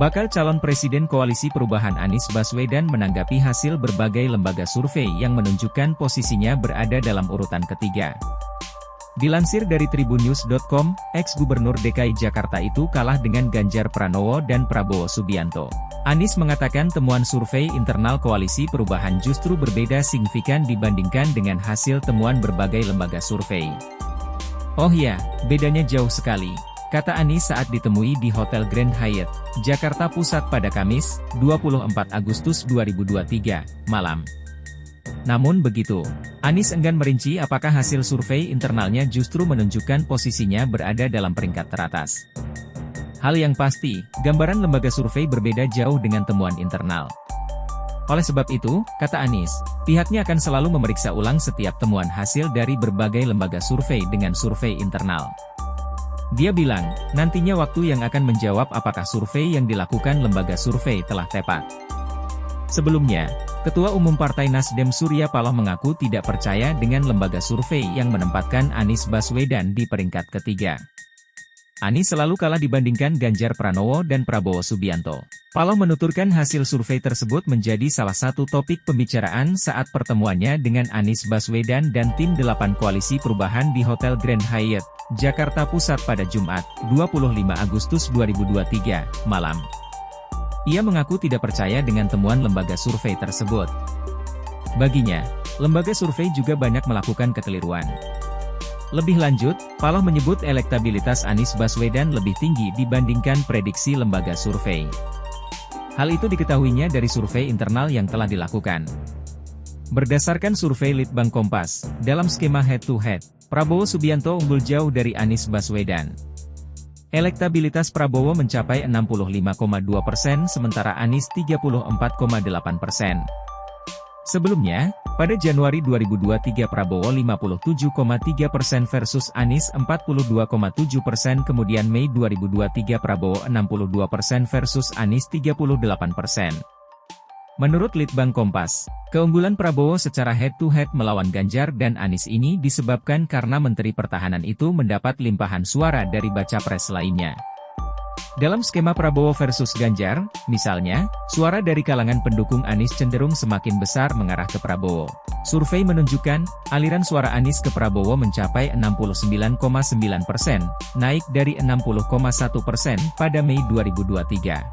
Bakal calon Presiden Koalisi Perubahan Anies Baswedan menanggapi hasil berbagai lembaga survei yang menunjukkan posisinya berada dalam urutan ketiga. Dilansir dari tribunnews.com, ex-gubernur DKI Jakarta itu kalah dengan Ganjar Pranowo dan Prabowo Subianto. Anies mengatakan temuan survei internal Koalisi Perubahan justru berbeda signifikan dibandingkan dengan hasil temuan berbagai lembaga survei. "Oh ya, bedanya jauh sekali," kata Anies saat ditemui di Hotel Grand Hyatt, Jakarta Pusat pada Kamis, 24 Agustus 2023, malam. Namun begitu, Anies enggan merinci apakah hasil survei internalnya justru menunjukkan posisinya berada dalam peringkat teratas. Hal yang pasti, gambaran lembaga survei berbeda jauh dengan temuan internal. Oleh sebab itu, kata Anies, pihaknya akan selalu memeriksa ulang setiap temuan hasil dari berbagai lembaga survei dengan survei internal. Dia bilang, nantinya waktu yang akan menjawab apakah survei yang dilakukan lembaga survei telah tepat. Sebelumnya, Ketua Umum Partai Nasdem Surya Paloh mengaku tidak percaya dengan lembaga survei yang menempatkan Anies Baswedan di peringkat ketiga. Anies selalu kalah dibandingkan Ganjar Pranowo dan Prabowo Subianto. Paloh menuturkan hasil survei tersebut menjadi salah satu topik pembicaraan saat pertemuannya dengan Anies Baswedan dan tim 8 Koalisi Perubahan di Hotel Grand Hyatt, Jakarta Pusat pada Jumat, 25 Agustus 2023, malam. Ia mengaku tidak percaya dengan temuan lembaga survei tersebut. Baginya, lembaga survei juga banyak melakukan kekeliruan. Lebih lanjut, Paloh menyebut elektabilitas Anies Baswedan lebih tinggi dibandingkan prediksi lembaga survei. Hal itu diketahuinya dari survei internal yang telah dilakukan. Berdasarkan survei Litbang Kompas, dalam skema head-to-head, Prabowo Subianto unggul jauh dari Anies Baswedan. Elektabilitas Prabowo mencapai 65,2%, sementara Anies 34,8%. Sebelumnya, pada Januari 2023 Prabowo 57,3% versus Anies 42,7%, kemudian Mei 2023 Prabowo 62% versus Anies 38%. Menurut Litbang Kompas, keunggulan Prabowo secara head-to-head melawan Ganjar dan Anies ini disebabkan karena Menteri Pertahanan itu mendapat limpahan suara dari baca pres lainnya. Dalam skema Prabowo versus Ganjar, misalnya, suara dari kalangan pendukung Anies cenderung semakin besar mengarah ke Prabowo. Survei menunjukkan, aliran suara Anies ke Prabowo mencapai 69,9%, naik dari 60,1% pada Mei 2023.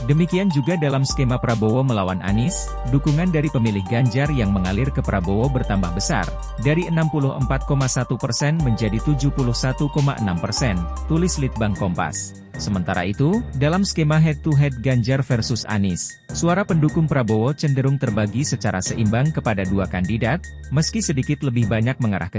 Demikian juga dalam skema Prabowo melawan Anies, dukungan dari pemilih Ganjar yang mengalir ke Prabowo bertambah besar, dari 64,1% menjadi 71,6%, tulis Litbang Kompas. Sementara itu, dalam skema head-to-head Ganjar versus Anies, suara pendukung Prabowo cenderung terbagi secara seimbang kepada dua kandidat, meski sedikit lebih banyak mengarah ke